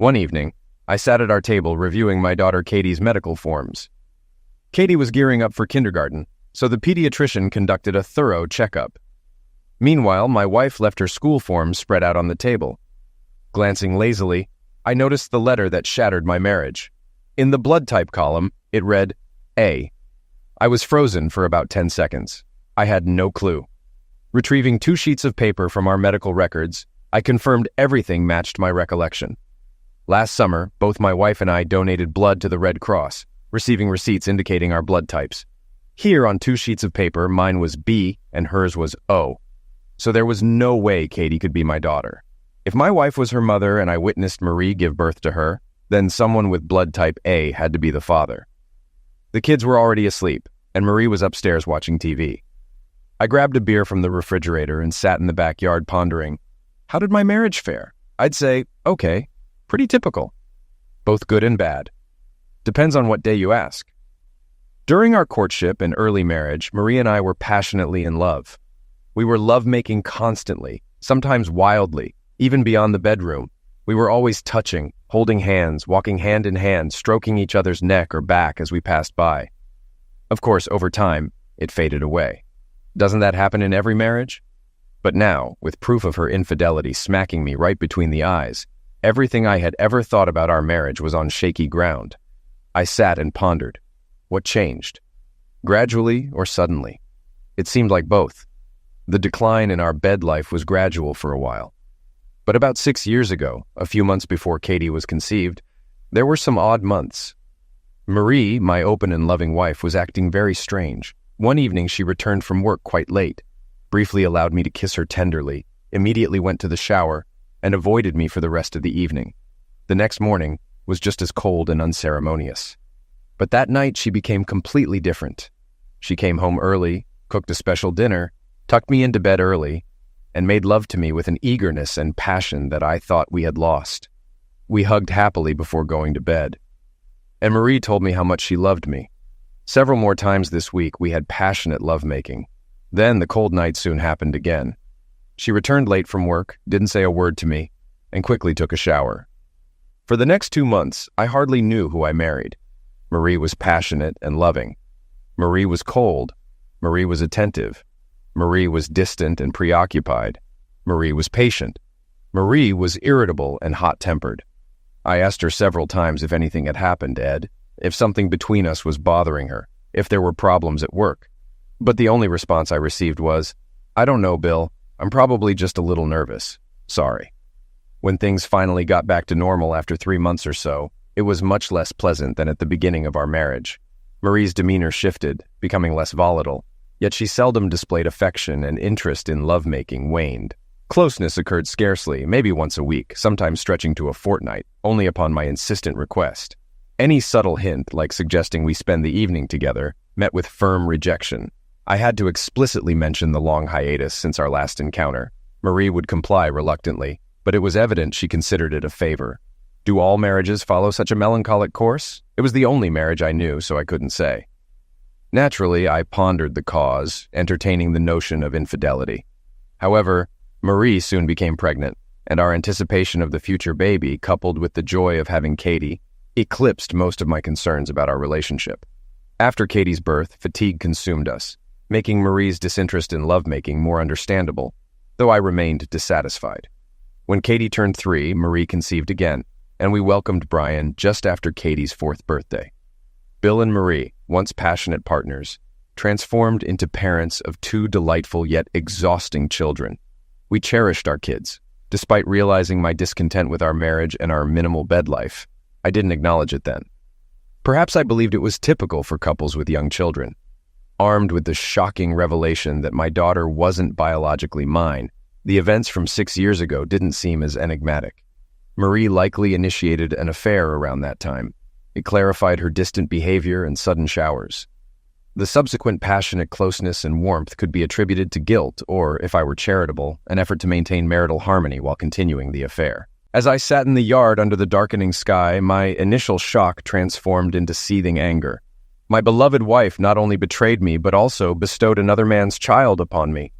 One evening, I sat at our table reviewing my daughter Katie's medical forms. Katie was gearing up for kindergarten, so the pediatrician conducted a thorough checkup. Meanwhile, my wife left her school forms spread out on the table. Glancing lazily, I noticed the letter that shattered my marriage. In the blood type column, it read A. I was frozen for about 10 seconds. I had no clue. Retrieving 2 sheets of paper from our medical records, I confirmed everything matched my recollection. Last summer, both my wife and I donated blood to the Red Cross, receiving receipts indicating our blood types. Here on 2 sheets of paper, mine was B and hers was O. So there was no way Katie could be my daughter. If my wife was her mother and I witnessed Marie give birth to her, then someone with blood type A had to be the father. The kids were already asleep, and Marie was upstairs watching TV. I grabbed a beer from the refrigerator and sat in the backyard pondering, how did my marriage fare? I'd say, okay, pretty typical. Both good and bad. Depends on what day you ask. During our courtship and early marriage, Marie and I were passionately in love. We were lovemaking constantly, sometimes wildly, even beyond the bedroom. We were always touching, holding hands, walking hand in hand, stroking each other's neck or back as we passed by. Of course, over time, it faded away. Doesn't that happen in every marriage? But now, with proof of her infidelity smacking me right between the eyes, everything I had ever thought about our marriage was on shaky ground. I sat and pondered. What changed? Gradually or suddenly? It seemed like both. The decline in our bed life was gradual for a while. But about 6 years ago, a few months before Katie was conceived, there were some odd months. Marie, my open and loving wife, was acting very strange. One evening she returned from work quite late, briefly allowed me to kiss her tenderly, immediately went to the shower, and avoided me for the rest of the evening. The next morning was just as cold and unceremonious. But that night she became completely different. She came home early, cooked a special dinner, tucked me into bed early, and made love to me with an eagerness and passion that I thought we had lost. We hugged happily before going to bed. And Marie told me how much she loved me. Several more times this week we had passionate lovemaking. Then the cold night soon happened again. She returned late from work, didn't say a word to me, and quickly took a shower. For the next 2 months, I hardly knew who I married. Marie was passionate and loving. Marie was cold. Marie was attentive. Marie was distant and preoccupied. Marie was patient. Marie was irritable and hot-tempered. I asked her several times if anything had happened, Ed, if something between us was bothering her, if there were problems at work. But the only response I received was, I don't know, Bill. I'm probably just a little nervous. Sorry. When things finally got back to normal after 3 months or so, it was much less pleasant than at the beginning of our marriage. Marie's demeanor shifted, becoming less volatile, yet she seldom displayed affection, and interest in lovemaking waned. Closeness occurred scarcely, maybe once a week, sometimes stretching to a fortnight, only upon my insistent request. Any subtle hint, like suggesting we spend the evening together, met with firm rejection. I had to explicitly mention the long hiatus since our last encounter. Marie would comply reluctantly, but it was evident she considered it a favor. Do all marriages follow such a melancholic course? It was the only marriage I knew, so I couldn't say. Naturally, I pondered the cause, entertaining the notion of infidelity. However, Marie soon became pregnant, and our anticipation of the future baby, coupled with the joy of having Katie, eclipsed most of my concerns about our relationship. After Katie's birth, fatigue consumed us, making Marie's disinterest in lovemaking more understandable, though I remained dissatisfied. When Katie turned 3, Marie conceived again, and we welcomed Brian just after Katie's 4th birthday. Bill and Marie, once passionate partners, transformed into parents of 2 delightful yet exhausting children. We cherished our kids. Despite realizing my discontent with our marriage and our minimal bed life, I didn't acknowledge it then. Perhaps I believed it was typical for couples with young children. Armed with the shocking revelation that my daughter wasn't biologically mine, the events from 6 years ago didn't seem as enigmatic. Marie likely initiated an affair around that time. It clarified her distant behavior and sudden showers. The subsequent passionate closeness and warmth could be attributed to guilt or, if I were charitable, an effort to maintain marital harmony while continuing the affair. As I sat in the yard under the darkening sky, my initial shock transformed into seething anger. My beloved wife not only betrayed me, but also bestowed another man's child upon me.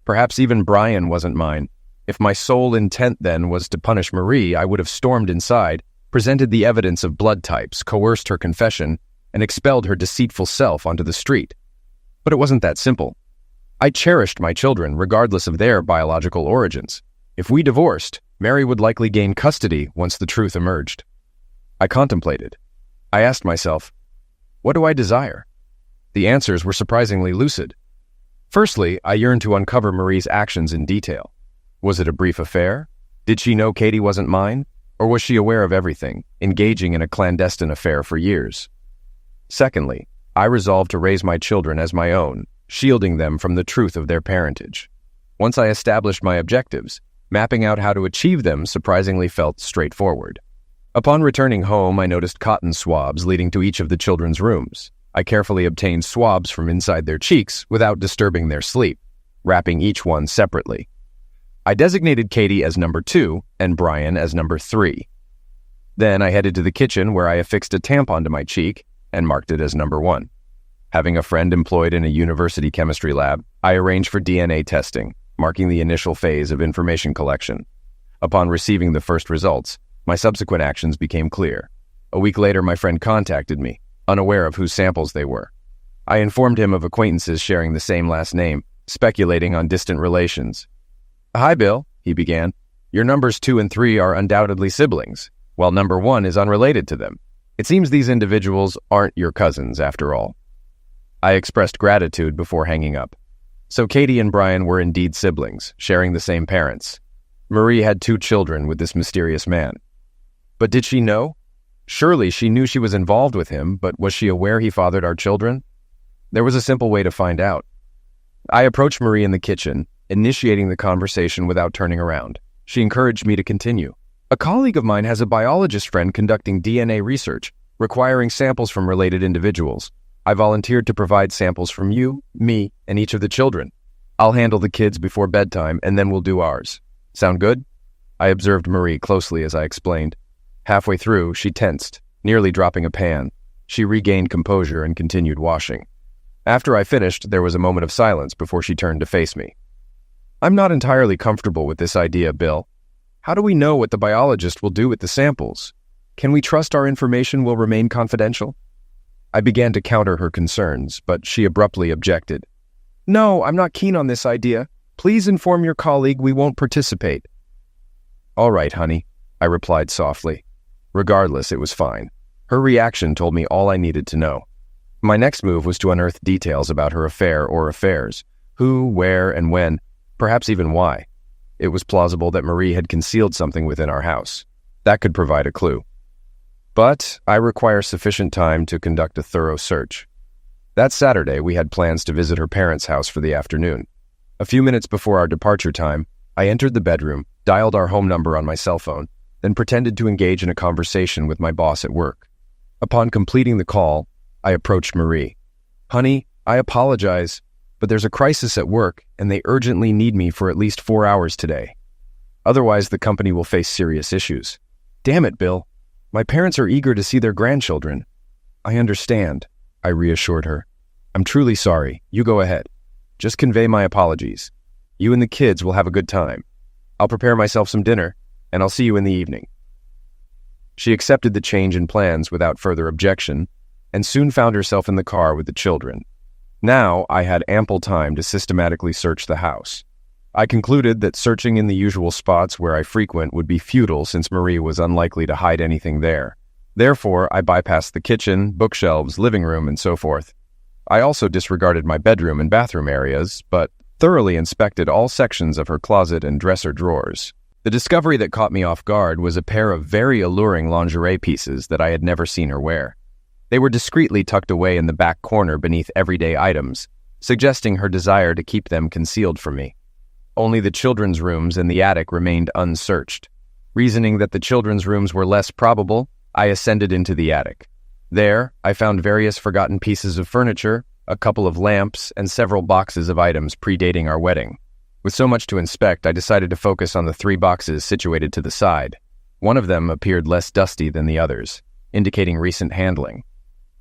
Perhaps even Brian wasn't mine. If my sole intent then was to punish Marie, I would have stormed inside, presented the evidence of blood types, coerced her confession, and expelled her deceitful self onto the street. But it wasn't that simple. I cherished my children regardless of their biological origins. If we divorced, Mary would likely gain custody once the truth emerged. I contemplated. I asked myself, what do I desire? The answers were surprisingly lucid. Firstly, I yearned to uncover Marie's actions in detail. Was it a brief affair? Did she know Katie wasn't mine? Or was she aware of everything, engaging in a clandestine affair for years? Secondly, I resolved to raise my children as my own, shielding them from the truth of their parentage. Once I established my objectives, mapping out how to achieve them surprisingly felt straightforward. Upon returning home, I noticed cotton swabs leading to each of the children's rooms. I carefully obtained swabs from inside their cheeks without disturbing their sleep, wrapping each one separately. I designated Katie as number 2 and Brian as number 3. Then I headed to the kitchen where I affixed a tampon to my cheek and marked it as number 1. Having a friend employed in a university chemistry lab, I arranged for DNA testing, marking the initial phase of information collection. Upon receiving the first results, my subsequent actions became clear. A week later, my friend contacted me, unaware of whose samples they were. I informed him of acquaintances sharing the same last name, speculating on distant relations. "Hi, Bill," he began. "Your numbers 2 and 3 are undoubtedly siblings, while number 1 is unrelated to them. It seems these individuals aren't your cousins, after all." I expressed gratitude before hanging up. So Katie and Brian were indeed siblings, sharing the same parents. Marie had 2 children with this mysterious man. But did she know? Surely she knew she was involved with him, but was she aware he fathered our children? There was a simple way to find out. I approached Marie in the kitchen, initiating the conversation without turning around. She encouraged me to continue. "A colleague of mine has a biologist friend conducting DNA research, requiring samples from related individuals. I volunteered to provide samples from you, me, and each of the children. I'll handle the kids before bedtime, and then we'll do ours. Sound good?" I observed Marie closely as I explained. Halfway through, she tensed, nearly dropping a pan. She regained composure and continued washing. After I finished, there was a moment of silence before she turned to face me. "I'm not entirely comfortable with this idea, Bill. How do we know what the biologist will do with the samples? Can we trust our information will remain confidential?" I began to counter her concerns, but she abruptly objected. "No, I'm not keen on this idea. Please inform your colleague we won't participate." "All right, honey," I replied softly. Regardless, it was fine. Her reaction told me all I needed to know. My next move was to unearth details about her affair or affairs. Who, where, and when, perhaps even why. It was plausible that Marie had concealed something within our house. That could provide a clue. But I require sufficient time to conduct a thorough search. That Saturday, we had plans to visit her parents' house for the afternoon. A few minutes before our departure time, I entered the bedroom, dialed our home number on my cell phone, then pretended to engage in a conversation with my boss at work. Upon completing the call, I approached Marie. "Honey, I apologize, but there's a crisis at work, and they urgently need me for at least 4 hours today. Otherwise, the company will face serious issues." "Damn it, Bill. My parents are eager to see their grandchildren." "I understand," I reassured her. "I'm truly sorry. You go ahead. Just convey my apologies. You and the kids will have a good time. I'll prepare myself some dinner, and I'll see you in the evening." She accepted the change in plans without further objection, and soon found herself in the car with the children. Now I had ample time to systematically search the house. I concluded that searching in the usual spots where I frequent would be futile since Marie was unlikely to hide anything there. Therefore, I bypassed the kitchen, bookshelves, living room, and so forth. I also disregarded my bedroom and bathroom areas, but thoroughly inspected all sections of her closet and dresser drawers. The discovery that caught me off guard was a pair of very alluring lingerie pieces that I had never seen her wear. They were discreetly tucked away in the back corner beneath everyday items, suggesting her desire to keep them concealed from me. Only the children's rooms and the attic remained unsearched. Reasoning that the children's rooms were less probable, I ascended into the attic. There, I found various forgotten pieces of furniture, a couple of lamps, and several boxes of items predating our wedding. With so much to inspect, I decided to focus on the 3 boxes situated to the side. One of them appeared less dusty than the others, indicating recent handling.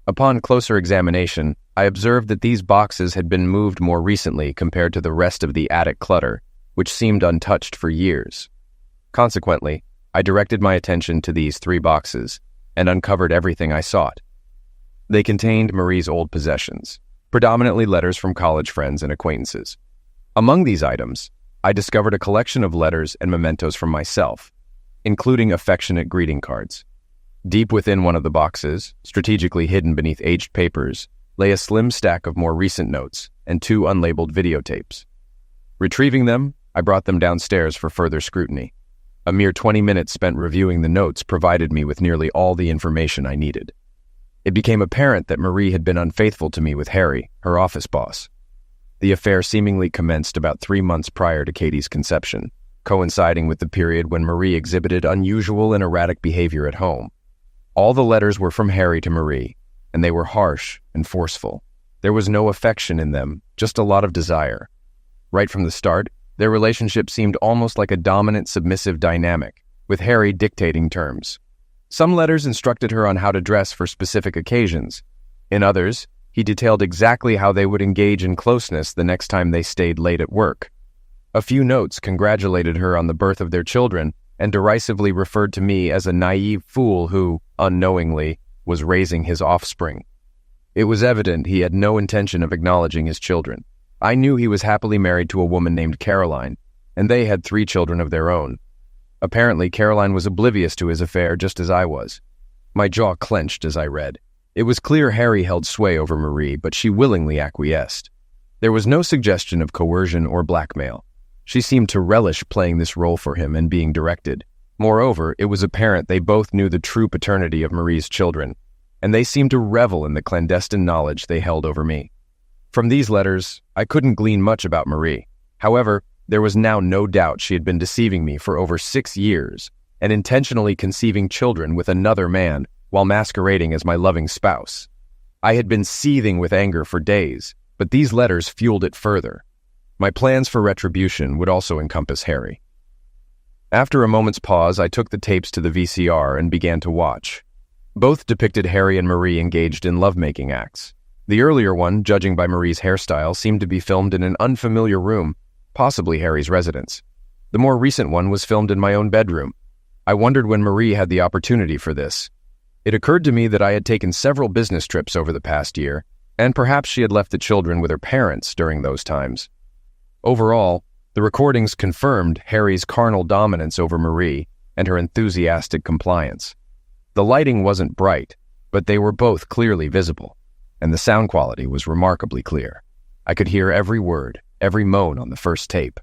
Upon closer examination, I observed that these boxes had been moved more recently compared to the rest of the attic clutter, which seemed untouched for years. Consequently, I directed my attention to these 3 boxes and uncovered everything I sought. They contained Marie's old possessions, predominantly letters from college friends and acquaintances. Among these items, I discovered a collection of letters and mementos from myself, including affectionate greeting cards. Deep within one of the boxes, strategically hidden beneath aged papers, lay a slim stack of more recent notes and 2 unlabeled videotapes. Retrieving them, I brought them downstairs for further scrutiny. A mere 20 minutes spent reviewing the notes provided me with nearly all the information I needed. It became apparent that Marie had been unfaithful to me with Harry, her office boss. The affair seemingly commenced about 3 months prior to Katie's conception, coinciding with the period when Marie exhibited unusual and erratic behavior at home. All the letters were from Harry to Marie, and they were harsh and forceful. There was no affection in them, just a lot of desire. Right from the start, their relationship seemed almost like a dominant, submissive dynamic, with Harry dictating terms. Some letters instructed her on how to dress for specific occasions. In others, he detailed exactly how they would engage in closeness the next time they stayed late at work. A few notes congratulated her on the birth of their children and derisively referred to me as a naive fool who, unknowingly, was raising his offspring. It was evident he had no intention of acknowledging his children. I knew he was happily married to a woman named Caroline, and they had 3 children of their own. Apparently, Caroline was oblivious to his affair just as I was. My jaw clenched as I read. It was clear Harry held sway over Marie, but she willingly acquiesced. There was no suggestion of coercion or blackmail. She seemed to relish playing this role for him and being directed. Moreover, it was apparent they both knew the true paternity of Marie's children, and they seemed to revel in the clandestine knowledge they held over me. From these letters, I couldn't glean much about Marie. However, there was now no doubt she had been deceiving me for over 6 years and intentionally conceiving children with another man while masquerading as my loving spouse. I had been seething with anger for days, but these letters fueled it further. My plans for retribution would also encompass Harry. After a moment's pause, I took the tapes to the VCR and began to watch. Both depicted Harry and Marie engaged in lovemaking acts. The earlier one, judging by Marie's hairstyle, seemed to be filmed in an unfamiliar room, possibly Harry's residence. The more recent one was filmed in my own bedroom. I wondered when Marie had the opportunity for this. It occurred to me that I had taken several business trips over the past year, and perhaps she had left the children with her parents during those times. Overall, the recordings confirmed Harry's carnal dominance over Marie and her enthusiastic compliance. The lighting wasn't bright, but they were both clearly visible, and the sound quality was remarkably clear. I could hear every word, every moan on the first tape.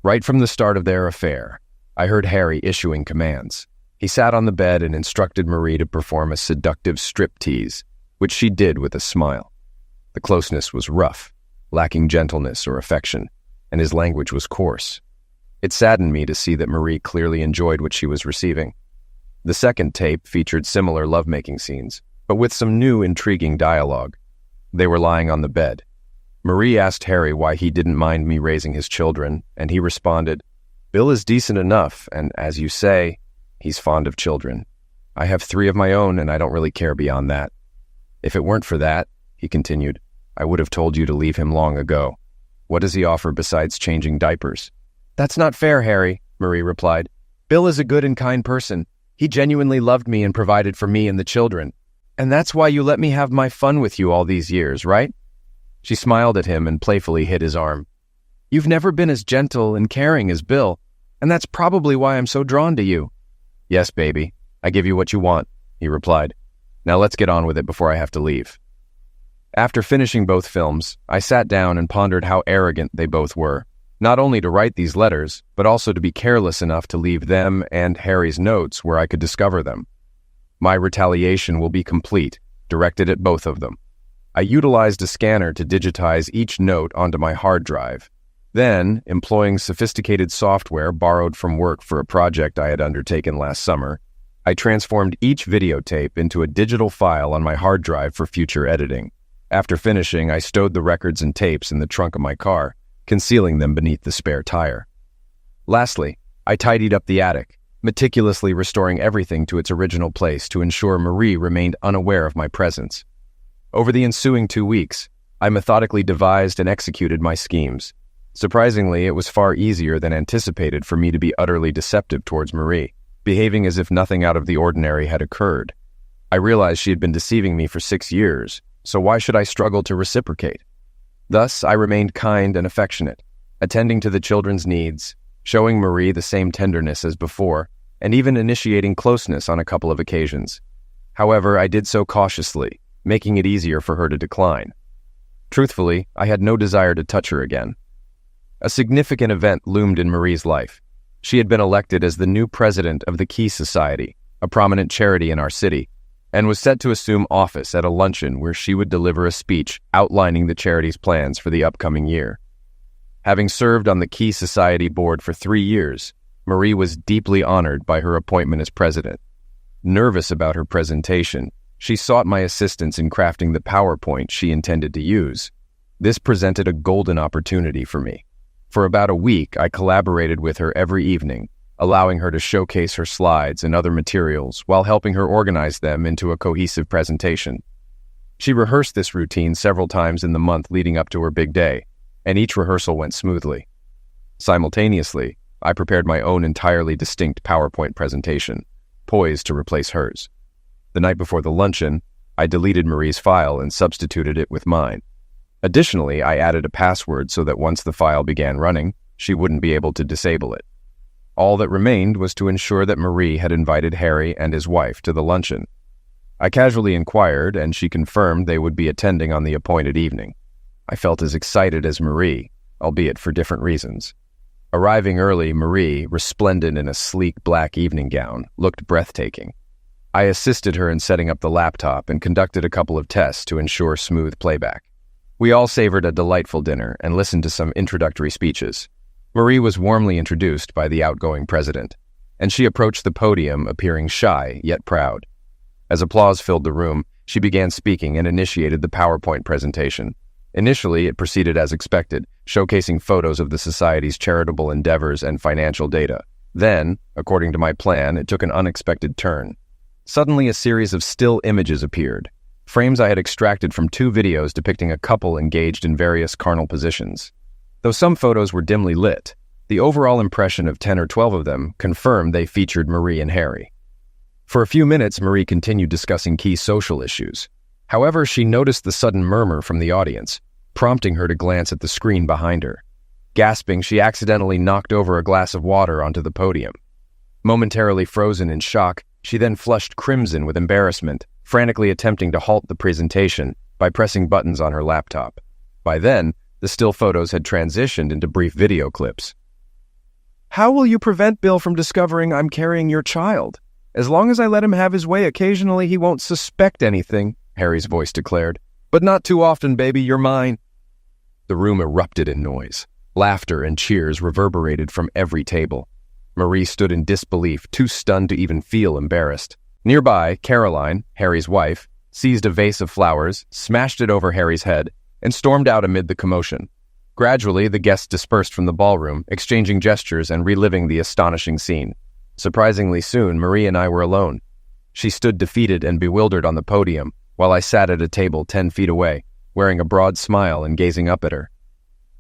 Right from the start of their affair, I heard Harry issuing commands. He sat on the bed and instructed Marie to perform a seductive striptease, which she did with a smile. The closeness was rough, lacking gentleness or affection, and his language was coarse. It saddened me to see that Marie clearly enjoyed what she was receiving. The second tape featured similar lovemaking scenes, but with some new intriguing dialogue. They were lying on the bed. Marie asked Harry why he didn't mind me raising his children, and he responded, "Bill is decent enough, and as you say, he's fond of children. I have 3 of my own, and I don't really care beyond that. If it weren't for that," he continued, "I would have told you to leave him long ago. What does he offer besides changing diapers?" "That's not fair, Harry," Marie replied. "Bill is a good and kind person. He genuinely loved me and provided for me and the children. And that's why you let me have my fun with you all these years, right?" She smiled at him and playfully hit his arm. "You've never been as gentle and caring as Bill, and that's probably why I'm so drawn to you." "Yes, baby. I give you what you want," he replied. "Now let's get on with it before I have to leave." After finishing both films, I sat down and pondered how arrogant they both were, not only to write these letters, but also to be careless enough to leave them and Harry's notes where I could discover them. My retaliation will be complete, directed at both of them. I utilized a scanner to digitize each note onto my hard drive. Then, employing sophisticated software borrowed from work for a project I had undertaken last summer, I transformed each videotape into a digital file on my hard drive for future editing. After finishing, I stowed the records and tapes in the trunk of my car, concealing them beneath the spare tire. Lastly, I tidied up the attic, meticulously restoring everything to its original place to ensure Marie remained unaware of my presence. Over the ensuing 2 weeks, I methodically devised and executed my schemes. Surprisingly, it was far easier than anticipated for me to be utterly deceptive towards Marie. behaving as if nothing out of the ordinary had occurred. I realized she had been deceiving me for 6 years, so why should I struggle to reciprocate? Thus, I remained kind and affectionate, attending to the children's needs, showing Marie the same tenderness as before, and even initiating closeness on a couple of occasions. However, I did so cautiously, making it easier for her to decline. Truthfully, I had no desire to touch her again. A significant event loomed in Marie's life. She had been elected as the new president of the Key Society, a prominent charity in our city, and was set to assume office at a luncheon where she would deliver a speech outlining the charity's plans for the upcoming year. Having served on the Key Society board for 3 years, Marie was deeply honored by her appointment as president. Nervous about her presentation, she sought my assistance in crafting the PowerPoint she intended to use. This presented a golden opportunity for me. For about a week, I collaborated with her every evening, allowing her to showcase her slides and other materials while helping her organize them into a cohesive presentation. She rehearsed this routine several times in the month leading up to her big day, and each rehearsal went smoothly. Simultaneously, I prepared my own entirely distinct PowerPoint presentation, poised to replace hers. The night before the luncheon, I deleted Marie's file and substituted it with mine. Additionally, I added a password so that once the file began running, she wouldn't be able to disable it. All that remained was to ensure that Marie had invited Harry and his wife to the luncheon. I casually inquired, and she confirmed they would be attending on the appointed evening. I felt as excited as Marie, albeit for different reasons. Arriving early, Marie, resplendent in a sleek black evening gown, looked breathtaking. I assisted her in setting up the laptop and conducted a couple of tests to ensure smooth playback. We all savored a delightful dinner and listened to some introductory speeches. Marie was warmly introduced by the outgoing president, and she approached the podium appearing shy yet proud. As applause filled the room, she began speaking and initiated the PowerPoint presentation. Initially, it proceeded as expected, showcasing photos of the society's charitable endeavors and financial data. Then, according to my plan, it took an unexpected turn. Suddenly, a series of still images appeared, frames I had extracted from 2 videos depicting a couple engaged in various carnal positions. Though some photos were dimly lit, the overall impression of 10 or 12 of them confirmed they featured Marie and Harry. For a few minutes, Marie continued discussing key social issues. However, she noticed the sudden murmur from the audience, prompting her to glance at the screen behind her. Gasping, she accidentally knocked over a glass of water onto the podium. Momentarily frozen in shock, she then flushed crimson with embarrassment, frantically attempting to halt the presentation by pressing buttons on her laptop. By then, the still photos had transitioned into brief video clips. "How will you prevent Bill from discovering I'm carrying your child? As long as I let him have his way occasionally, he won't suspect anything," Harry's voice declared. "But not too often, baby, you're mine." The room erupted in noise. Laughter and cheers reverberated from every table. Marie stood in disbelief, too stunned to even feel embarrassed. Nearby, Caroline, Harry's wife, seized a vase of flowers, smashed it over Harry's head, and stormed out amid the commotion. Gradually, the guests dispersed from the ballroom, exchanging gestures and reliving the astonishing scene. Surprisingly soon, Marie and I were alone. She stood defeated and bewildered on the podium, while I sat at a table 10 feet away, wearing a broad smile and gazing up at her.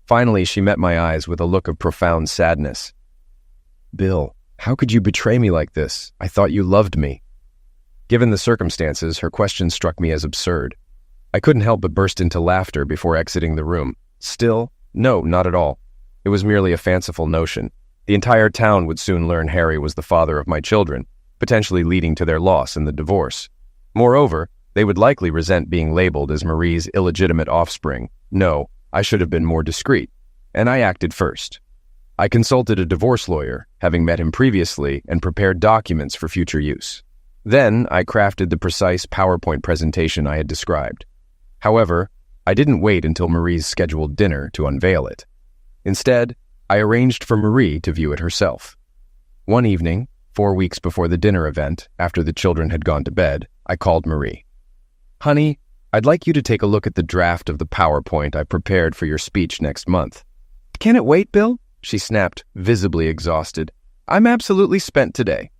Finally, she met my eyes with a look of profound sadness. "Bill, how could you betray me like this? I thought you loved me." Given the circumstances, her question struck me as absurd. I couldn't help but burst into laughter before exiting the room. Still, no, not at all. It was merely a fanciful notion. The entire town would soon learn Harry was the father of my children, potentially leading to their loss in the divorce. Moreover, they would likely resent being labeled as Marie's illegitimate offspring. No, I should have been more discreet, and I acted first. I consulted a divorce lawyer, having met him previously, and prepared documents for future use. Then, I crafted the precise PowerPoint presentation I had described. However, I didn't wait until Marie's scheduled dinner to unveil it. Instead, I arranged for Marie to view it herself. One evening, 4 weeks before the dinner event, after the children had gone to bed, I called Marie. "Honey, I'd like you to take a look at the draft of the PowerPoint I prepared for your speech next month." "Can it wait, Bill?" she snapped, visibly exhausted. "I'm absolutely spent today."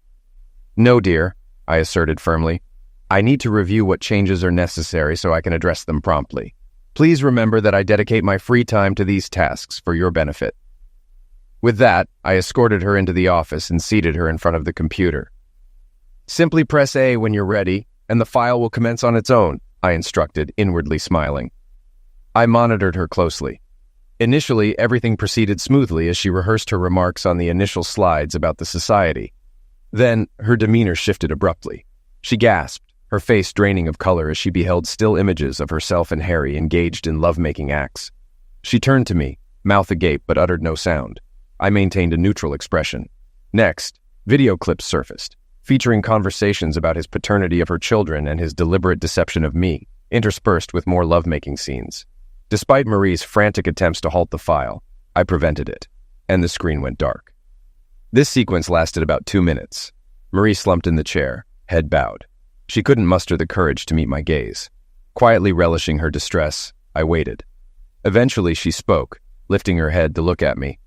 "No, dear," I asserted firmly. "I need to review what changes are necessary so I can address them promptly. Please remember that I dedicate my free time to these tasks for your benefit." With that, I escorted her into the office and seated her in front of the computer. Simply press A when you're ready, and the file will commence on its own, I instructed, inwardly smiling. I monitored her closely. Initially, everything proceeded smoothly as she rehearsed her remarks on the initial slides about the society. Then, her demeanor shifted abruptly. She gasped, her face draining of color as she beheld still images of herself and Harry engaged in love-making acts. She turned to me, mouth agape, but uttered no sound. I maintained a neutral expression. Next, video clips surfaced, featuring conversations about his paternity of her children and his deliberate deception of me, interspersed with more love-making scenes. Despite Marie's frantic attempts to halt the file, I prevented it, and the screen went dark. This sequence lasted about 2 minutes. Marie slumped in the chair, head bowed. She couldn't muster the courage to meet my gaze. Quietly relishing her distress, I waited. Eventually she spoke, lifting her head to look at me.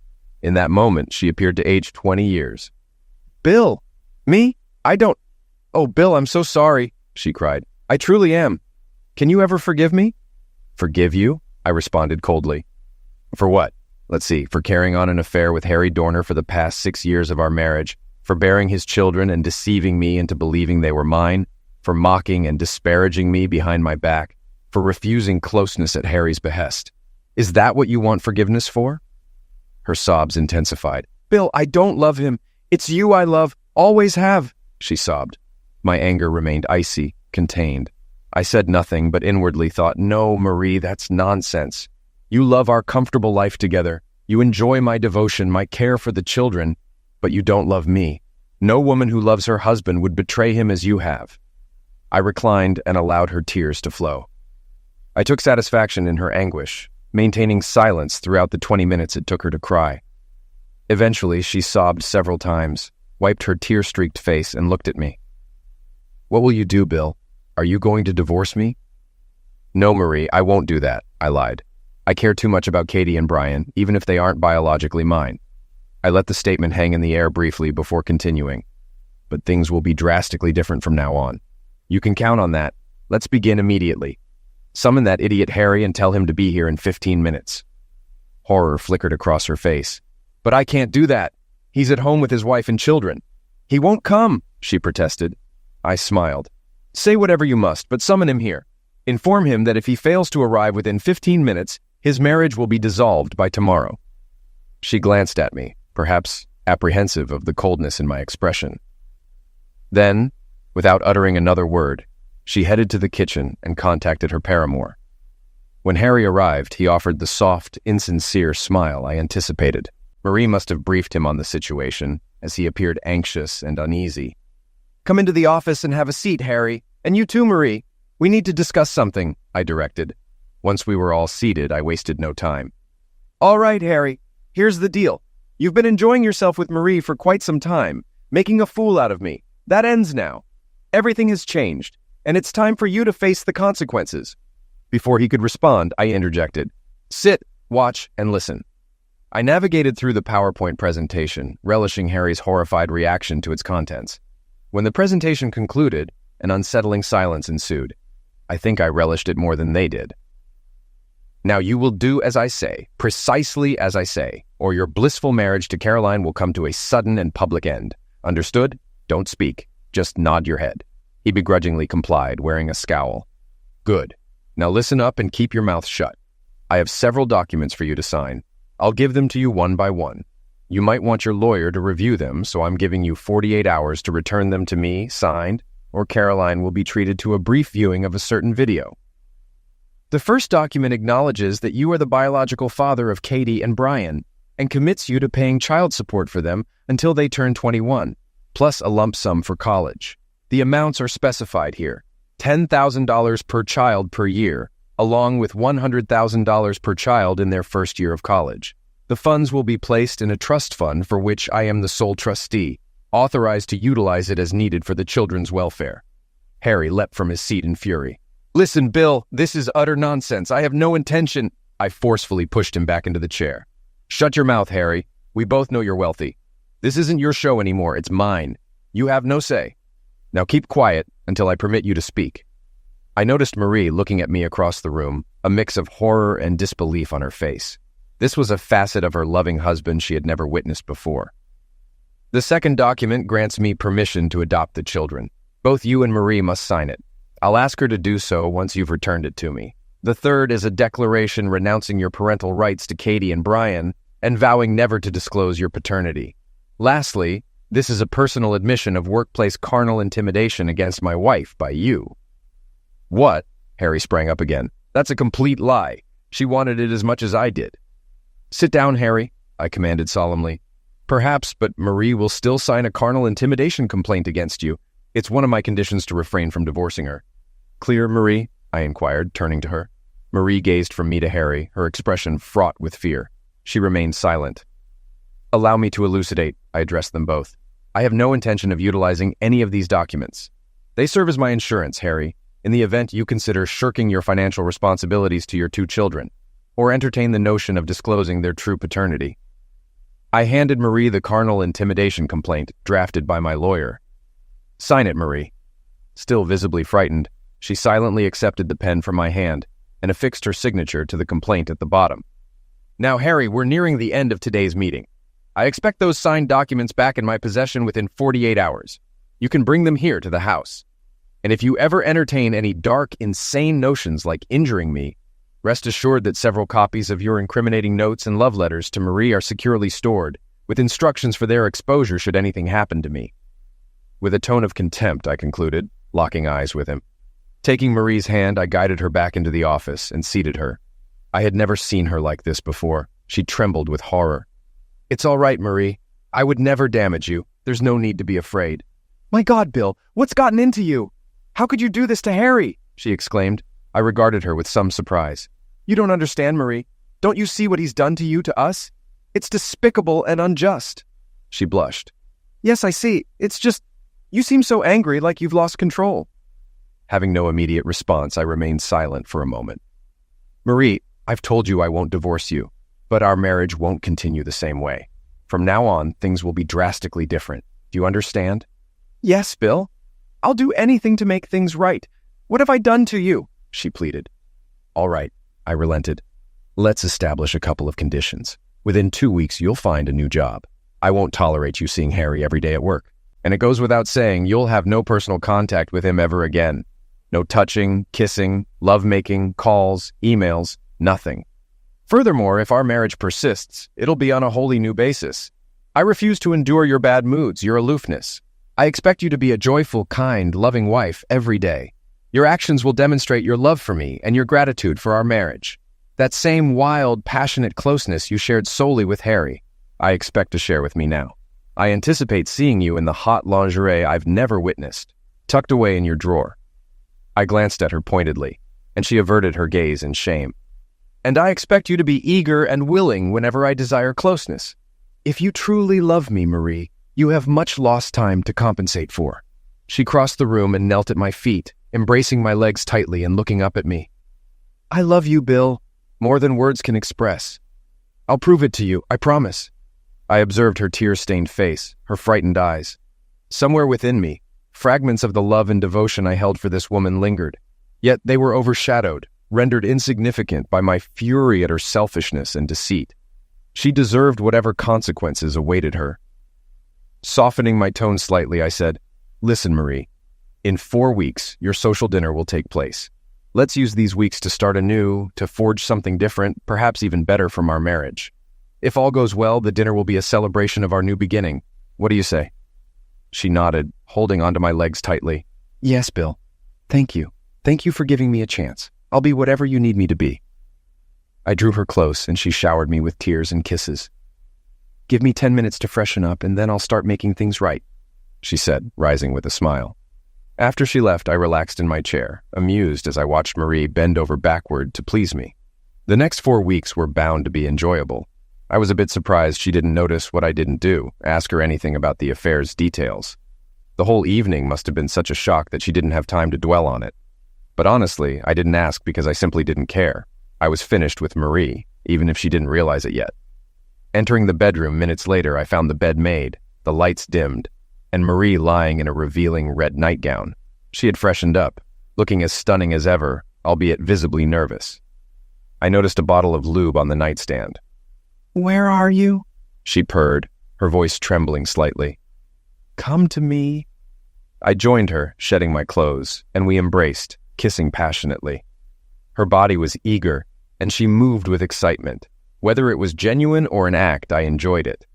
In that moment, she appeared to age 20 years. "Bill! Me? I don't— Oh, Bill, I'm so sorry," she cried. "I truly am. Can you ever forgive me?" "Forgive you?" I responded coldly. "For what? Let's see, for carrying on an affair with Harry Dorner for the past 6 years of our marriage, for bearing his children and deceiving me into believing they were mine, for mocking and disparaging me behind my back, for refusing closeness at Harry's behest. Is that what you want forgiveness for?" Her sobs intensified. "Bill, I don't love him. It's you I love, always have," she sobbed. My anger remained icy, contained. I said nothing, but inwardly thought, "No, Marie, that's nonsense. You love our comfortable life together. You enjoy my devotion, my care for the children, but you don't love me. No woman who loves her husband would betray him as you have." I reclined and allowed her tears to flow. I took satisfaction in her anguish, maintaining silence throughout the 20 minutes it took her to cry. Eventually, she sobbed several times, wiped her tear-streaked face, and looked at me. "What will you do, Bill? Are you going to divorce me?" "No, Marie, I won't do that," I lied. "I care too much about Katie and Brian, even if they aren't biologically mine." I let the statement hang in the air briefly before continuing. "But things will be drastically different from now on. You can count on that. Let's begin immediately. Summon that idiot Harry and tell him to be here in 15 minutes. Horror flickered across her face. "But I can't do that. He's at home with his wife and children." "He won't come," she protested. I smiled. "Say whatever you must, but summon him here. Inform him that if he fails to arrive within 15 minutes, his marriage will be dissolved by tomorrow." She glanced at me, perhaps apprehensive of the coldness in my expression. Then, without uttering another word, she headed to the kitchen and contacted her paramour. When Harry arrived, he offered the soft, insincere smile I anticipated. Marie must have briefed him on the situation, as he appeared anxious and uneasy. "Come into the office and have a seat, Harry. And you too, Marie. We need to discuss something," I directed. Once we were all seated, I wasted no time. "All right, Harry. Here's the deal. You've been enjoying yourself with Marie for quite some time, making a fool out of me. That ends now. Everything has changed, and it's time for you to face the consequences." Before he could respond, I interjected. "Sit, watch, and listen." I navigated through the PowerPoint presentation, relishing Harry's horrified reaction to its contents. When the presentation concluded, an unsettling silence ensued. I think I relished it more than they did. "Now you will do as I say, precisely as I say, or your blissful marriage to Caroline will come to a sudden and public end. Understood? Don't speak. Just nod your head." He begrudgingly complied, wearing a scowl. "Good. Now listen up and keep your mouth shut. I have several documents for you to sign. I'll give them to you one by one. You might want your lawyer to review them, so I'm giving you 48 hours to return them to me, signed, or Caroline will be treated to a brief viewing of a certain video. The first document acknowledges that you are the biological father of Katie and Brian, and commits you to paying child support for them until they turn 21, plus a lump sum for college. The amounts are specified here: $10,000 per child per year, along with $100,000 per child in their first year of college. The funds will be placed in a trust fund for which I am the sole trustee, authorized to utilize it as needed for the children's welfare." Harry leapt from his seat in fury. "Listen, Bill, this is utter nonsense. I have no intention—" I forcefully pushed him back into the chair. "Shut your mouth, Harry. We both know you're wealthy. This isn't your show anymore, it's mine. You have no say. Now keep quiet until I permit you to speak." I noticed Marie looking at me across the room, a mix of horror and disbelief on her face. This was a facet of her loving husband she had never witnessed before. The second document grants me permission to adopt the children. Both you and Marie must sign it. I'll ask her to do so once you've returned it to me. The third is a declaration renouncing your parental rights to Katie and Brian and vowing never to disclose your paternity. Lastly, this is a personal admission of workplace carnal intimidation against my wife by you. What? Harry sprang up again. That's a complete lie. She wanted it as much as I did. Sit down, Harry, I commanded solemnly. Perhaps, but Marie will still sign a carnal intimidation complaint against you. It's one of my conditions to refrain from divorcing her. Clear, Marie? I inquired, turning to her. Marie gazed from me to Harry, her expression fraught with fear. She remained silent. Allow me to elucidate, I addressed them both. I have no intention of utilizing any of these documents. They serve as my insurance, Harry, in the event you consider shirking your financial responsibilities to your two children, or entertain the notion of disclosing their true paternity. I handed Marie the carnal intimidation complaint drafted by my lawyer. Sign it, Marie. Still visibly frightened, she silently accepted the pen from my hand and affixed her signature to the complaint at the bottom. Now, Harry, we're nearing the end of today's meeting. I expect those signed documents back in my possession within 48 hours. You can bring them here to the house. And if you ever entertain any dark, insane notions like injuring me, rest assured that several copies of your incriminating notes and love letters to Marie are securely stored, with instructions for their exposure should anything happen to me. With a tone of contempt, I concluded, locking eyes with him. Taking Marie's hand, I guided her back into the office and seated her. I had never seen her like this before. She trembled with horror. It's all right, Marie. I would never damage you. There's no need to be afraid. My God, Bill, what's gotten into you? How could you do this to Harry? She exclaimed. I regarded her with some surprise. You don't understand, Marie. Don't you see what he's done to you, to us? It's despicable and unjust. She blushed. Yes, I see. It's just, you seem so angry, like you've lost control. Having no immediate response, I remained silent for a moment. Marie, I've told you I won't divorce you, but our marriage won't continue the same way. From now on, things will be drastically different. Do you understand? Yes, Bill. I'll do anything to make things right. What have I done to you? She pleaded. All right, I relented. Let's establish a couple of conditions. Within 2 weeks, you'll find a new job. I won't tolerate you seeing Harry every day at work. And it goes without saying, you'll have no personal contact with him ever again. No touching, kissing, lovemaking, calls, emails, nothing. Furthermore, if our marriage persists, it'll be on a wholly new basis. I refuse to endure your bad moods, your aloofness. I expect you to be a joyful, kind, loving wife every day. Your actions will demonstrate your love for me and your gratitude for our marriage. That same wild, passionate closeness you shared solely with Harry, I expect to share with me now. I anticipate seeing you in the hot lingerie I've never witnessed, tucked away in your drawer. I glanced at her pointedly, and she averted her gaze in shame. And I expect you to be eager and willing whenever I desire closeness. If you truly love me, Marie, you have much lost time to compensate for. She crossed the room and knelt at my feet, embracing my legs tightly and looking up at me. I love you, Bill, more than words can express. I'll prove it to you, I promise. I observed her tear-stained face, her frightened eyes. Somewhere within me, fragments of the love and devotion I held for this woman lingered, yet they were overshadowed, rendered insignificant by my fury at her selfishness and deceit. She deserved whatever consequences awaited her. Softening my tone slightly, I said, Listen, Marie, in 4 weeks, your social dinner will take place. Let's use these weeks to start anew, to forge something different, perhaps even better from our marriage. If all goes well, the dinner will be a celebration of our new beginning. What do you say? She nodded, holding onto my legs tightly. Yes, Bill. Thank you. Thank you for giving me a chance. I'll be whatever you need me to be. I drew her close, and she showered me with tears and kisses. Give me 10 minutes to freshen up, and then I'll start making things right, she said, rising with a smile. After she left, I relaxed in my chair, amused as I watched Marie bend over backward to please me. The next 4 weeks were bound to be enjoyable. I was a bit surprised she didn't notice what I didn't do, ask her anything about the affair's details. The whole evening must have been such a shock that she didn't have time to dwell on it. But honestly, I didn't ask because I simply didn't care. I was finished with Marie, even if she didn't realize it yet. Entering the bedroom minutes later, I found the bed made, the lights dimmed, and Marie lying in a revealing red nightgown. She had freshened up, looking as stunning as ever, albeit visibly nervous. I noticed a bottle of lube on the nightstand. Where are you? She purred, her voice trembling slightly. Come to me. I joined her, shedding my clothes, and we embraced, kissing passionately. Her body was eager, and she moved with excitement. Whether it was genuine or an act, I enjoyed it.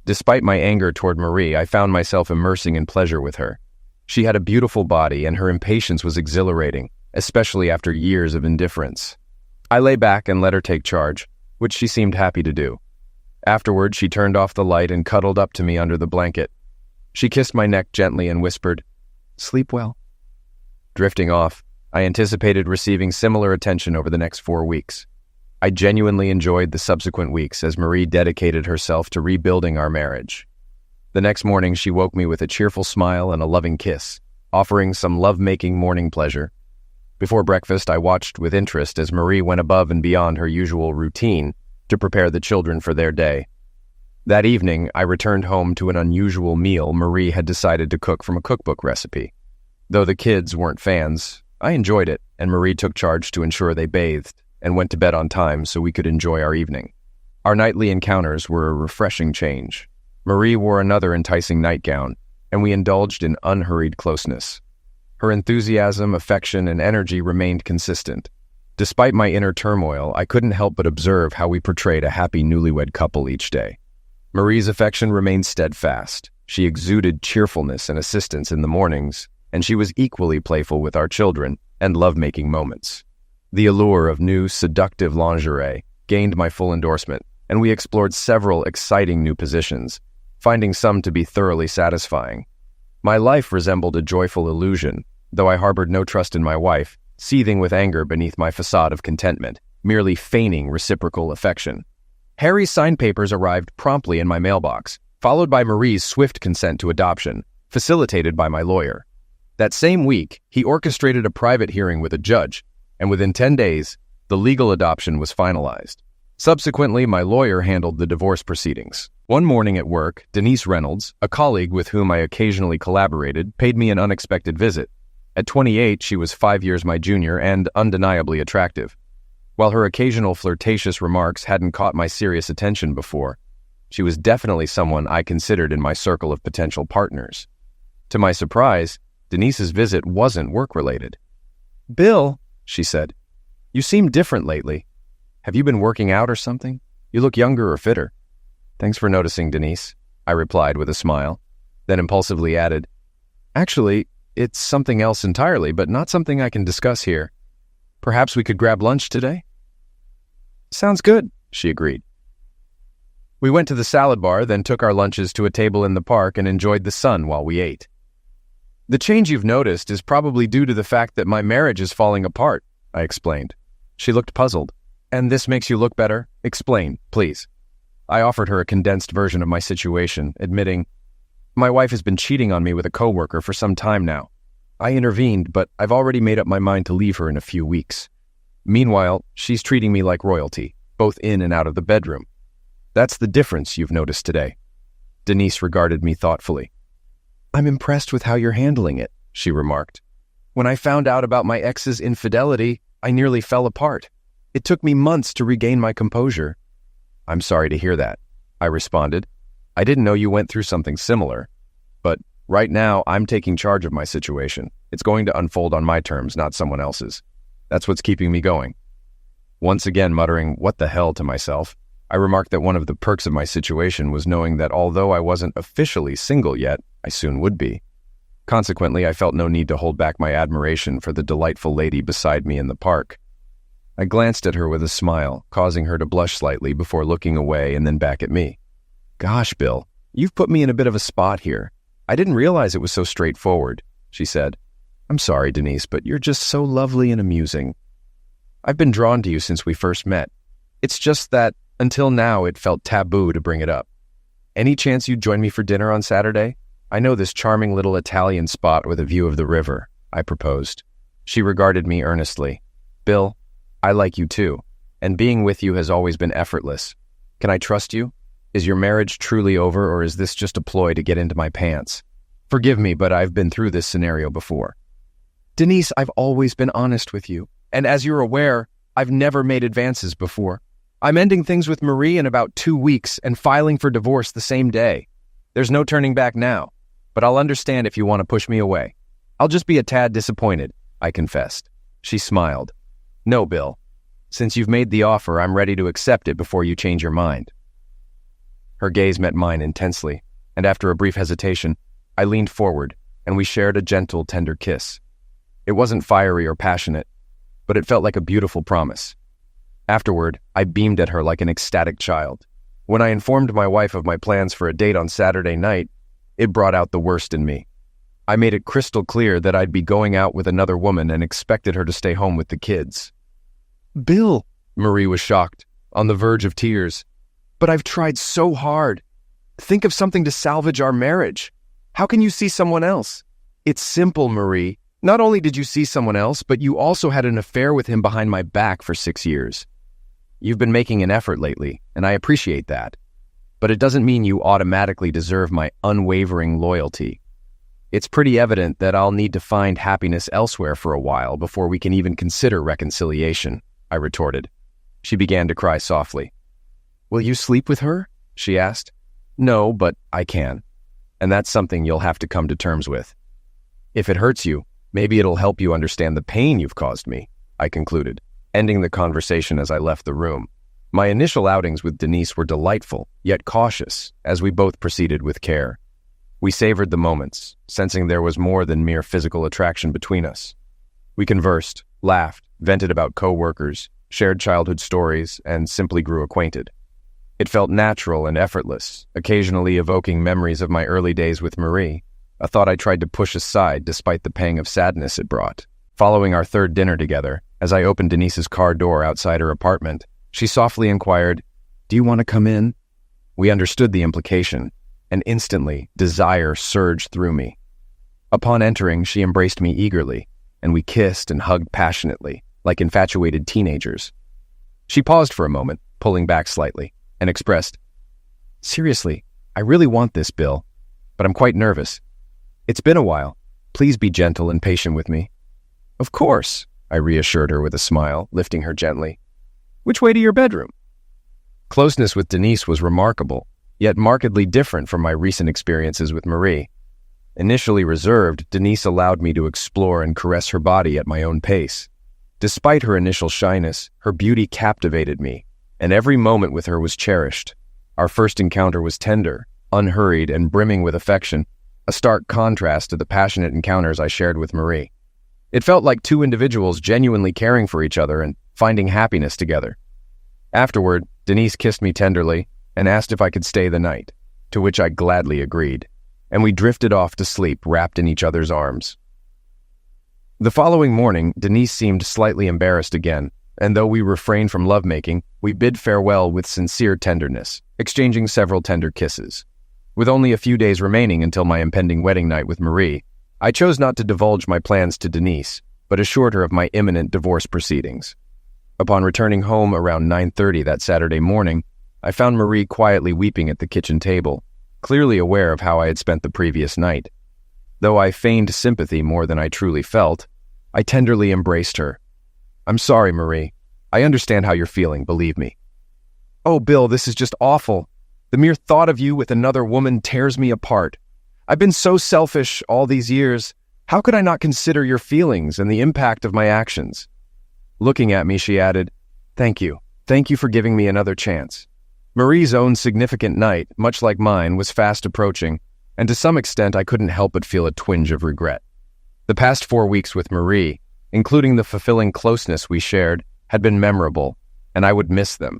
Despite my anger toward Marie, I found myself immersing in pleasure with her. She had a beautiful body, and her impatience was exhilarating, especially after years of indifference. I lay back and let her take charge, which she seemed happy to do. Afterward, she turned off the light and cuddled up to me under the blanket. She kissed my neck gently and whispered, "Sleep well." Drifting off, I anticipated receiving similar attention over the next 4 weeks. I genuinely enjoyed the subsequent weeks as Marie dedicated herself to rebuilding our marriage. The next morning, she woke me with a cheerful smile and a loving kiss, offering some love-making morning pleasure. Before breakfast, I watched with interest as Marie went above and beyond her usual routine to prepare the children for their day. That evening, I returned home to an unusual meal Marie had decided to cook from a cookbook recipe. Though the kids weren't fans, I enjoyed it, and Marie took charge to ensure they bathed and went to bed on time so we could enjoy our evening. Our nightly encounters were a refreshing change. Marie wore another enticing nightgown, and we indulged in unhurried closeness. Her enthusiasm, affection, and energy remained consistent. Despite my inner turmoil, I couldn't help but observe how we portrayed a happy newlywed couple each day. Marie's affection remained steadfast. She exuded cheerfulness and assistance in the mornings, and she was equally playful with our children and love-making moments. The allure of new, seductive lingerie gained my full endorsement, and we explored several exciting new positions, finding some to be thoroughly satisfying. My life resembled a joyful illusion, though I harbored no trust in my wife, seething with anger beneath my facade of contentment, merely feigning reciprocal affection. Harry's signed papers arrived promptly in my mailbox, followed by Marie's swift consent to adoption, facilitated by my lawyer. That same week, he orchestrated a private hearing with a judge, and within 10 days, the legal adoption was finalized. Subsequently, my lawyer handled the divorce proceedings. One morning at work, Denise Reynolds, a colleague with whom I occasionally collaborated, paid me an unexpected visit. At 28, she was 5 years my junior and undeniably attractive. While her occasional flirtatious remarks hadn't caught my serious attention before, she was definitely someone I considered in my circle of potential partners. To my surprise, Denise's visit wasn't work-related. "Bill," she said, "you seem different lately. Have you been working out or something? You look younger or fitter." "Thanks for noticing, Denise," I replied with a smile, then impulsively added, "Actually, it's something else entirely, but not something I can discuss here. Perhaps we could grab lunch today?" "Sounds good," she agreed. We went to the salad bar, then took our lunches to a table in the park and enjoyed the sun while we ate. "The change you've noticed is probably due to the fact that my marriage is falling apart," I explained. She looked puzzled. "And this makes you look better? Explain, please." I offered her a condensed version of my situation, admitting, "My wife has been cheating on me with a coworker for some time now. I intervened, but I've already made up my mind to leave her in a few weeks. Meanwhile, she's treating me like royalty, both in and out of the bedroom. That's the difference you've noticed today." Denise regarded me thoughtfully. "I'm impressed with how you're handling it," she remarked. "When I found out about my ex's infidelity, I nearly fell apart. It took me months to regain my composure." "I'm sorry to hear that," I responded. "I didn't know you went through something similar. But right now, I'm taking charge of my situation. It's going to unfold on my terms, not someone else's. That's what's keeping me going." Once again muttering, "What the hell," to myself, I remarked that one of the perks of my situation was knowing that although I wasn't officially single yet, I soon would be. Consequently, I felt no need to hold back my admiration for the delightful lady beside me in the park. I glanced at her with a smile, causing her to blush slightly before looking away and then back at me. "Gosh, Bill, you've put me in a bit of a spot here. I didn't realize it was so straightforward," she said. "I'm sorry, Denise, but you're just so lovely and amusing. I've been drawn to you since we first met. It's just that, until now, it felt taboo to bring it up. Any chance you'd join me for dinner on Saturday? I know this charming little Italian spot with a view of the river," I proposed. She regarded me earnestly. "Bill, I like you too, and being with you has always been effortless. Can I trust you? Is your marriage truly over, or is this just a ploy to get into my pants? Forgive me, but I've been through this scenario before." "Denise, I've always been honest with you, and as you're aware, I've never made advances before. I'm ending things with Marie in about 2 weeks and filing for divorce the same day. There's no turning back now, but I'll understand if you want to push me away. I'll just be a tad disappointed, I confessed. She smiled. No, Bill. Since you've made the offer, I'm ready to accept it before you change your mind. Her gaze met mine intensely, and after a brief hesitation, I leaned forward, and we shared a gentle, tender kiss. It wasn't fiery or passionate, but it felt like a beautiful promise. Afterward, I beamed at her like an ecstatic child. When I informed my wife of my plans for a date on Saturday night, it brought out the worst in me. I made it crystal clear that I'd be going out with another woman and expected her to stay home with the kids. Bill, Marie was shocked, on the verge of tears. But I've tried so hard. Think of something to salvage our marriage. How can you see someone else? It's simple, Marie. Not only did you see someone else, but you also had an affair with him behind my back for 6 years. You've been making an effort lately, and I appreciate that. But it doesn't mean you automatically deserve my unwavering loyalty. It's pretty evident that I'll need to find happiness elsewhere for a while before we can even consider reconciliation, I retorted. She began to cry softly. Will you sleep with her? She asked. No, but I can. And that's something you'll have to come to terms with. If it hurts you, maybe it'll help you understand the pain you've caused me, I concluded, ending the conversation as I left the room. My initial outings with Denise were delightful, yet cautious, as we both proceeded with care. We savored the moments, sensing there was more than mere physical attraction between us. We conversed, laughed, vented about co-workers, shared childhood stories, and simply grew acquainted. It felt natural and effortless, occasionally evoking memories of my early days with Marie, a thought I tried to push aside despite the pang of sadness it brought. Following our third dinner together, as I opened Denise's car door outside her apartment, she softly inquired, "Do you want to come in?" We understood the implication, and instantly, desire surged through me. Upon entering, she embraced me eagerly, and we kissed and hugged passionately, like infatuated teenagers. She paused for a moment, pulling back slightly, and expressed, "Seriously, I really want this, Bill, but I'm quite nervous. It's been a while. Please be gentle and patient with me." "Of course," I reassured her with a smile, lifting her gently. "Which way to your bedroom?" Closeness with Denise was remarkable, yet markedly different from my recent experiences with Marie. Initially reserved, Denise allowed me to explore and caress her body at my own pace. Despite her initial shyness, her beauty captivated me, and every moment with her was cherished. Our first encounter was tender, unhurried, and brimming with affection, a stark contrast to the passionate encounters I shared with Marie. It felt like two individuals genuinely caring for each other and finding happiness together. Afterward, Denise kissed me tenderly and asked if I could stay the night, to which I gladly agreed, and we drifted off to sleep wrapped in each other's arms. The following morning, Denise seemed slightly embarrassed again, and though we refrained from lovemaking, we bid farewell with sincere tenderness, exchanging several tender kisses. With only a few days remaining until my impending wedding night with Marie, I chose not to divulge my plans to Denise, but assured her of my imminent divorce proceedings. Upon returning home around 9:30 that Saturday morning, I found Marie quietly weeping at the kitchen table, clearly aware of how I had spent the previous night. Though I feigned sympathy more than I truly felt, I tenderly embraced her. "I'm sorry, Marie. I understand how you're feeling, believe me." "Oh, Bill, this is just awful. The mere thought of you with another woman tears me apart. I've been so selfish all these years. How could I not consider your feelings and the impact of my actions?" Looking at me, she added, "Thank you. Thank you for giving me another chance." Marie's own significant night, much like mine, was fast approaching, and to some extent I couldn't help but feel a twinge of regret. The past 4 weeks with Marie, including the fulfilling closeness we shared, had been memorable, and I would miss them.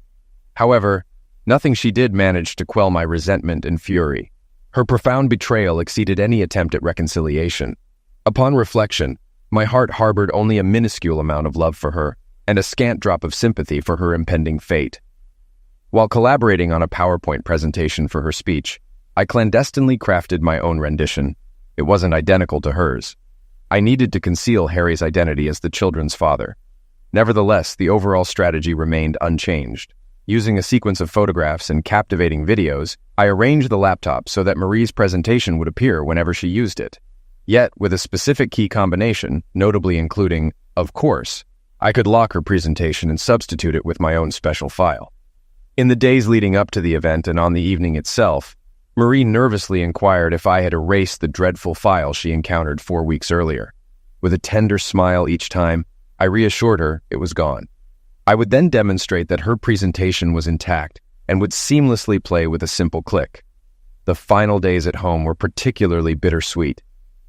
However, nothing she did manage to quell my resentment and fury. Her profound betrayal exceeded any attempt at reconciliation. Upon reflection, my heart harbored only a minuscule amount of love for her, and a scant drop of sympathy for her impending fate. While collaborating on a PowerPoint presentation for her speech, I clandestinely crafted my own rendition. It wasn't identical to hers. I needed to conceal Harry's identity as the children's father. Nevertheless, the overall strategy remained unchanged. Using a sequence of photographs and captivating videos, I arranged the laptop so that Marie's presentation would appear whenever she used it. Yet, with a specific key combination, notably including, "of course," I could lock her presentation and substitute it with my own special file. In the days leading up to the event and on the evening itself, Marie nervously inquired if I had erased the dreadful file she encountered 4 weeks earlier. With a tender smile each time, I reassured her it was gone. I would then demonstrate that her presentation was intact and would seamlessly play with a simple click. The final days at home were particularly bittersweet.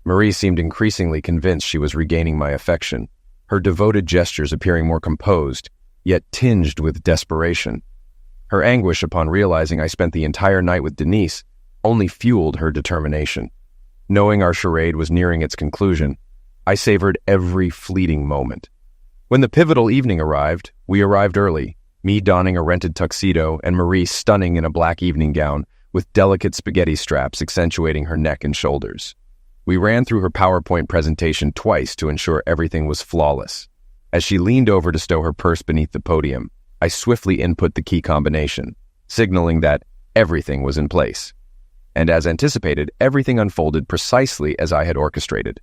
Marie seemed increasingly convinced she was regaining my affection, her devoted gestures appearing more composed, yet tinged with desperation. Her anguish upon realizing I spent the entire night with Denise only fueled her determination. Knowing our charade was nearing its conclusion, I savored every fleeting moment. When the pivotal evening arrived, we arrived early, me donning a rented tuxedo and Marie stunning in a black evening gown with delicate spaghetti straps accentuating her neck and shoulders. We ran through her PowerPoint presentation twice to ensure everything was flawless. As she leaned over to stow her purse beneath the podium, I swiftly input the key combination, signaling that everything was in place. And as anticipated, everything unfolded precisely as I had orchestrated.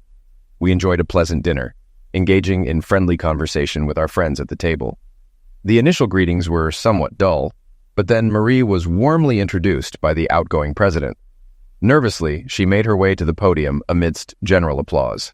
We enjoyed a pleasant dinner, engaging in friendly conversation with our friends at the table. The initial greetings were somewhat dull, but then Marie was warmly introduced by the outgoing president. Nervously, she made her way to the podium amidst general applause.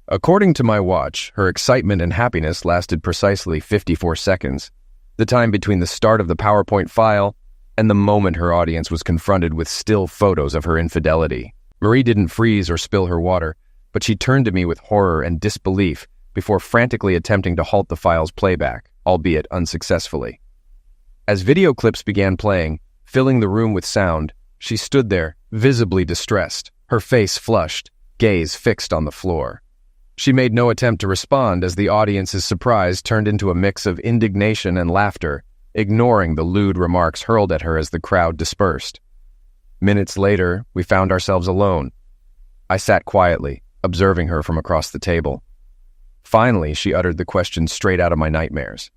According to my watch, her excitement and happiness lasted precisely 54 seconds, the time between the start of the PowerPoint file and the moment her audience was confronted with still photos of her infidelity. Marie didn't freeze or spill her water, but she turned to me with horror and disbelief before frantically attempting to halt the file's playback, albeit unsuccessfully. As video clips began playing, filling the room with sound, she stood there, visibly distressed, her face flushed, gaze fixed on the floor. She made no attempt to respond as the audience's surprise turned into a mix of indignation and laughter, ignoring the lewd remarks hurled at her as the crowd dispersed. Minutes later, we found ourselves alone. I sat quietly, observing her from across the table. Finally, she uttered the question straight out of my nightmares.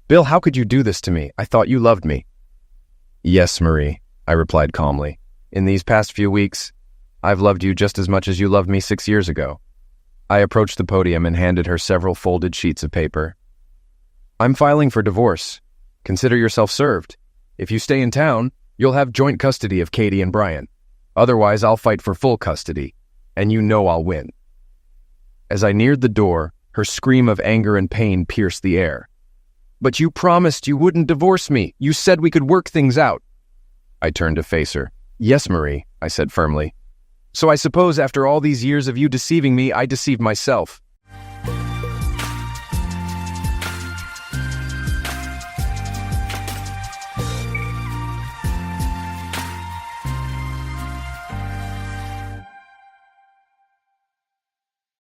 "Bill, how could you do this to me? I thought you loved me." "Yes, Marie," I replied calmly. "In these past few weeks, I've loved you just as much as you loved me 6 years ago." I approached the podium and handed her several folded sheets of paper. "I'm filing for divorce. Consider yourself served. If you stay in town, you'll have joint custody of Katie and Brian. Otherwise, I'll fight for full custody, and you know I'll win." As I neared the door, her scream of anger and pain pierced the air. "But you promised you wouldn't divorce me. You said we could work things out." I turned to face her. "Yes, Marie," I said firmly. "So I suppose after all these years of you deceiving me, I deceived myself.